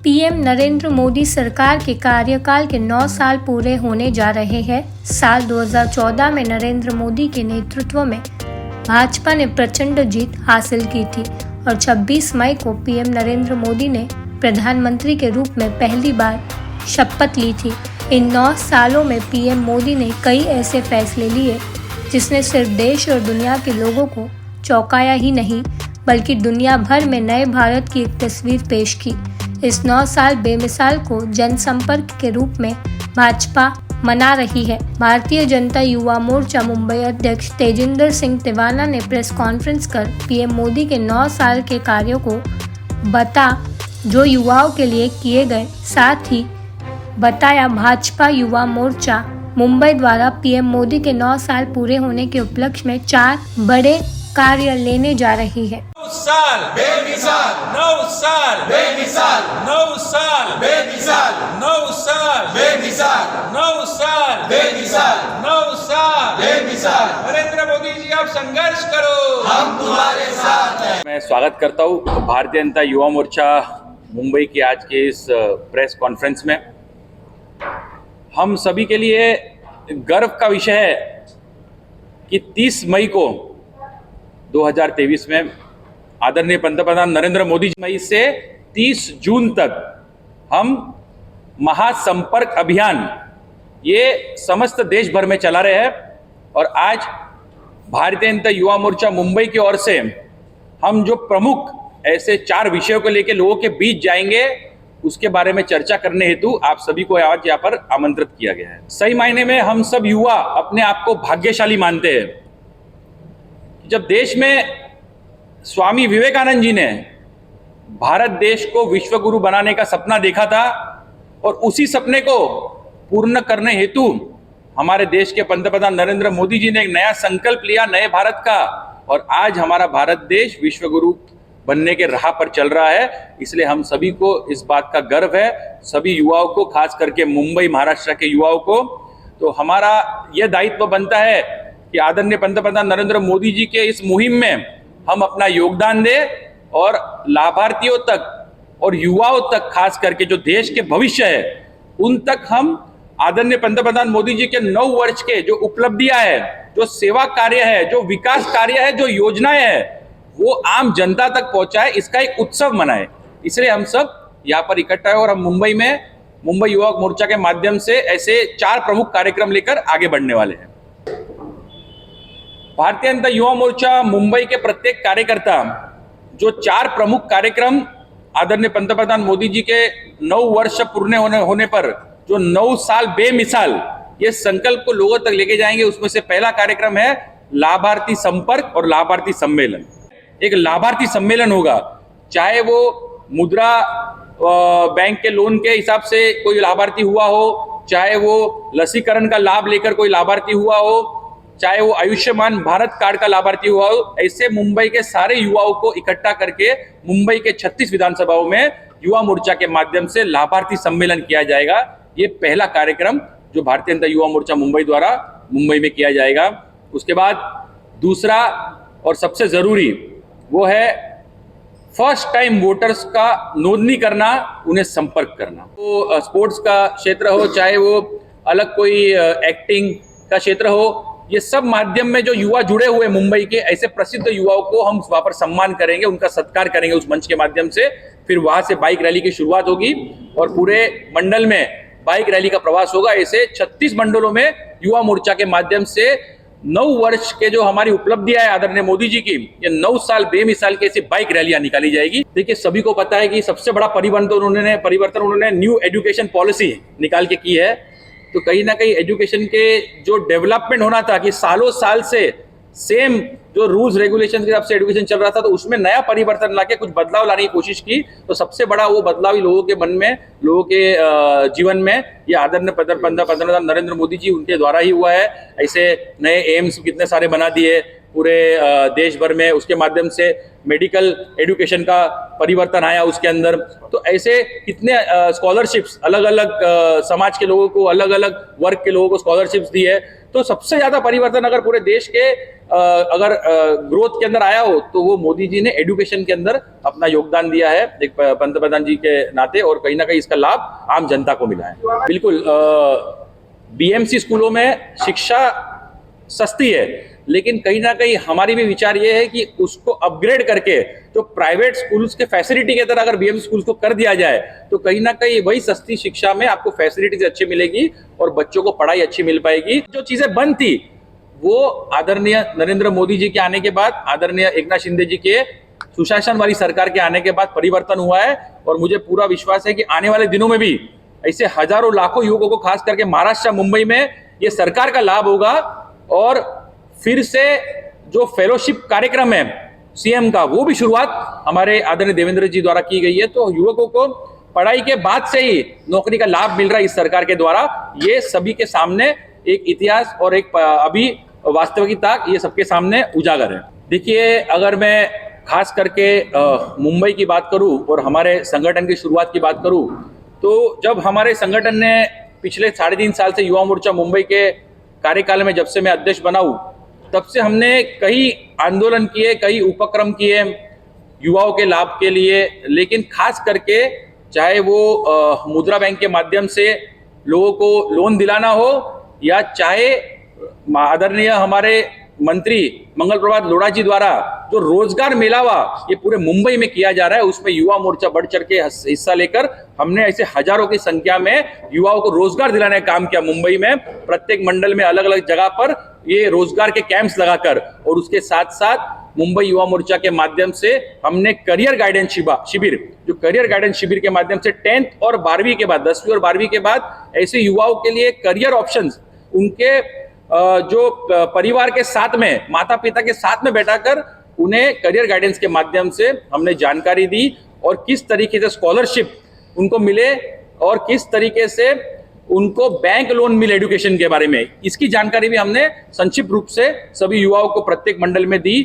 PM Narendra Modi सरकार के कार्यकाल के 9 साल पूरे होने जा रहे हैं। साल 2014 में नरेंद्र मोदी के नेतृत्व में भाजपा ने प्रचंड जीत हासिल की थी और 26 मई को पीएम नरेंद्र मोदी ने प्रधानमंत्री के रूप में पहली बार शपथ ली थी। इन 9 सालों में पीएम मोदी ने कई ऐसे फैसले लिए जिसने सिर्फ देश और दुनिया के लोगों को चौंकाया ही नहीं बल्कि दुनिया भर में नए भारत की एक तस्वीर पेश की। इस 9 साल बेमिसाल को जनसंपर्क के रूप में भाजपा मना रही है। भारतीय जनता युवा मोर्चा मुंबई अध्यक्ष तेजिंदर सिंह तिवाना ने प्रेस कॉन्फ्रेंस कर पीएम मोदी के 9 साल के कार्यों को बता जो युवाओं के लिए किए गए, साथ ही बताया भाजपा युवा मोर्चा मुंबई द्वारा पीएम मोदी के 9 साल पूरे होने के उपलक्ष्य में 4 बड़े कार्य लेने जा रही है। 9 साल बेमिसाल, 9 साल बेमिसाल, 9 साल बेमिसाल, 9 साल बेमिसाल, 9 साल बेमिसाल, 9 साल बेमिसाल। नरेंद्र मोदी जी आप संघर्ष करो, हम तुम्हारे साथ हैं। मैं स्वागत करता हूँ भारतीय जनता युवा मोर्चा मुंबई की आज के इस प्रेस कॉन्फ्रेंस में। हम सभी के लिए गर्व का विषय है कि 30 मई को 2023 में आदरणीय पंतप्रधान नरेंद्र मोदी जी मई से 30 जून तक हम महासंपर्क अभियान ये समस्त देश भर में चला रहे हैं और आज भारतीय जनता युवा मोर्चा मुंबई की ओर से हम जो प्रमुख ऐसे 4 विषयों को लेकर लोगों के बीच जाएंगे उसके बारे में चर्चा करने हेतु आप सभी को आज यहाँ पर आमंत्रित किया गया है। सही मायने में हम सब युवा अपने आप को भाग्यशाली मानते हैं। जब देश में स्वामी विवेकानंद जी ने भारत देश को विश्व गुरु बनाने का सपना देखा था और उसी सपने को पूर्ण करने हेतु हमारे देश के पंतप्रधान नरेंद्र मोदी जी ने एक नया संकल्प लिया नए भारत का और आज हमारा भारत देश विश्व गुरु बनने के राह पर चल रहा है। इसलिए हम सभी को इस बात का गर्व है, सभी युवाओं को, खास करके मुंबई महाराष्ट्र के युवाओं को। तो हमारा यह दायित्व बनता है कि आदरणीय पंतप्रधान नरेंद्र मोदी जी के इस मुहिम में हम अपना योगदान दें और लाभार्थियों तक और युवाओं तक, खास करके जो देश के भविष्य है उन तक हम आदरणीय पंतप्रधान मोदी जी के 9 वर्ष के जो उपलब्धियां है, जो सेवा कार्य है, जो विकास कार्य है, जो योजनाएं है वो आम जनता तक पहुंचाए, इसका एक उत्सव मनाए। इसलिए हम सब यहाँ पर इकट्ठा है और हम मुंबई में मुंबई युवा मोर्चा के माध्यम से ऐसे 4 प्रमुख कार्यक्रम लेकर आगे बढ़ने वाले हैं। भारतीय जनता युवा मोर्चा मुंबई के प्रत्येक कार्यकर्ता जो 4 प्रमुख कार्यक्रम आदरणीय पंतप्रधान मोदी जी के 9 वर्ष पूर्ण होने पर जो 9 साल बेमिसाल ये संकल्प को लोगों तक लेके जाएंगे। उसमें से पहला कार्यक्रम है लाभार्थी संपर्क और लाभार्थी सम्मेलन। एक लाभार्थी सम्मेलन होगा, चाहे वो मुद्रा बैंक के लोन के हिसाब से कोई लाभार्थी हुआ हो, चाहे वो लसीकरण का लाभ लेकर कोई लाभार्थी हुआ हो, चाहे वो आयुष्मान भारत कार्ड का लाभार्थी हुआ हो। ऐसे मुंबई के सारे युवाओं को इकट्ठा करके मुंबई के 36 विधानसभाओं में युवा मोर्चा के माध्यम से लाभार्थी सम्मेलन किया जाएगा। ये पहला कार्यक्रम जो भारतीय जनता युवा मोर्चा मुंबई द्वारा मुंबई में किया जाएगा। उसके बाद दूसरा और सबसे जरूरी वो है फर्स्ट टाइम वोटर्स का नोंदनी करना, उन्हें संपर्क करना। तो स्पोर्ट्स का क्षेत्र हो, चाहे वो अलग कोई एक्टिंग का क्षेत्र हो, ये सब माध्यम में जो युवा जुड़े हुए मुंबई के ऐसे प्रसिद्ध युवाओं को हम वहां पर सम्मान करेंगे, उनका सत्कार करेंगे उस मंच के माध्यम से। फिर वहां से बाइक रैली की शुरुआत होगी और पूरे मंडल में बाइक रैली का प्रवास होगा। ऐसे 36 मंडलों में युवा मोर्चा के माध्यम से 9 वर्ष के जो हमारी उपलब्धियां है आदरणीय मोदी जी की, ये 9 साल बेमिसाल की ऐसी बाइक रैलियां निकाली जाएगी। देखिए, सभी को पता है कि सबसे बड़ा परिवर्तन उन्होंने न्यू एजुकेशन पॉलिसी निकाल के की है। तो कहीं ना कहीं एजुकेशन के जो डेवलपमेंट होना था कि सालों साल से सेम जो रूल्स रेगुलेशन के हिसाब से एजुकेशन चल रहा था, तो उसमें नया परिवर्तन लाके कुछ बदलाव लाने की कोशिश की। तो सबसे बड़ा वो बदलाव ही लोगों के मन में, लोगों के जीवन में ये आदरणीय पंतप्रधान नरेंद्र मोदी जी उनके द्वारा ही हुआ है। ऐसे नए एम्स कितने सारे बना दिए पूरे देश भर में, उसके माध्यम से मेडिकल एजुकेशन का परिवर्तन आया उसके अंदर। तो ऐसे कितने स्कॉलरशिप्स अलग अलग समाज के लोगों को, अलग अलग वर्ग के लोगों को स्कॉलरशिप्स दी है। तो सबसे ज्यादा परिवर्तन अगर पूरे देश के अगर ग्रोथ के अंदर आया हो तो वो मोदी जी ने एजुकेशन के अंदर अपना योगदान दिया है एक पंतप्रधान जी के नाते, और कहीं ना कहीं इसका लाभ आम जनता को मिला है। बिल्कुल, बीएमसी स्कूलों में शिक्षा सस्ती है, लेकिन कहीं ना कहीं हमारी भी विचार ये है कि उसको अपग्रेड करके तो प्राइवेट स्कूल्स के फैसिलिटी के तरह अगर बीएमसी स्कूल्स को कर दिया जाए तो कहीं ना कहीं वही सस्ती शिक्षा में आपको फैसिलिटीज अच्छी मिलेगी और बच्चों को पढ़ाई अच्छी मिल पाएगी। जो चीजें बंद थी वो आदरणीय नरेंद्र मोदी जी के आने के बाद, आदरणीय एकनाथ शिंदे जी के सुशासन वाली सरकार के आने के बाद परिवर्तन हुआ है, और मुझे पूरा विश्वास है कि आने वाले दिनों में भी ऐसे हजारों लाखों युवकों को खास करके महाराष्ट्र मुंबई में ये सरकार का लाभ होगा। और फिर से जो फेलोशिप कार्यक्रम है सीएम का, वो भी शुरुआत हमारे आदरणीय देवेंद्र जी द्वारा की गई है। तो युवकों को पढ़ाई के बाद से ही नौकरी का लाभ मिल रहा है इस सरकार के द्वारा। ये सभी के सामने एक इतिहास और एक अभी वास्तविकता ये सबके सामने उजागर है। देखिए, अगर मैं खास करके मुंबई की बात करूं और हमारे संगठन की शुरुआत की बात करूं, तो जब हमारे संगठन ने पिछले 3.5 साल से युवा मोर्चा मुंबई के कार्यकाल में, जब से मैं अध्यक्ष बना हूं, तब से हमने कई आंदोलन किए, कई उपक्रम किए युवाओं के लाभ के लिए। लेकिन खास करके चाहे वो मुद्रा बैंक के माध्यम से लोगों को लोन दिलाना हो, या चाहे आदरणीय हमारे मंत्री मंगल प्रभात लोढ़ा जी द्वारा जो रोजगार मेलावा ये पूरे मुंबई में किया जा रहा है, उसमें युवा मोर्चा बढ़ चढ़ के हिस्सा लेकर हमने ऐसे हजारों की संख्या में युवाओं को रोजगार दिलाने का काम किया मुंबई में। प्रत्येक मंडल में अलग अलग जगह पर ये रोजगार के कैंप्स लगाकर, और उसके साथ साथ मुंबई युवा मोर्चा के माध्यम से हमने करियर गाइडेंस शिविर, जो करियर गाइडेंस शिविर के माध्यम से 10th और 12वीं के बाद, 10वीं और 12वीं के बाद ऐसे युवाओं के लिए करियर ऑप्शंस उनके जो परिवार के साथ में, माता पिता के साथ में बैठाकर उन्हें करियर गाइडेंस के माध्यम से हमने जानकारी दी, और किस तरीके से स्कॉलरशिप उनको मिले और किस तरीके से उनको बैंक लोन मिले एजुकेशन के बारे में, इसकी जानकारी भी हमने संक्षिप्त रूप से सभी युवाओं को प्रत्येक मंडल में दी।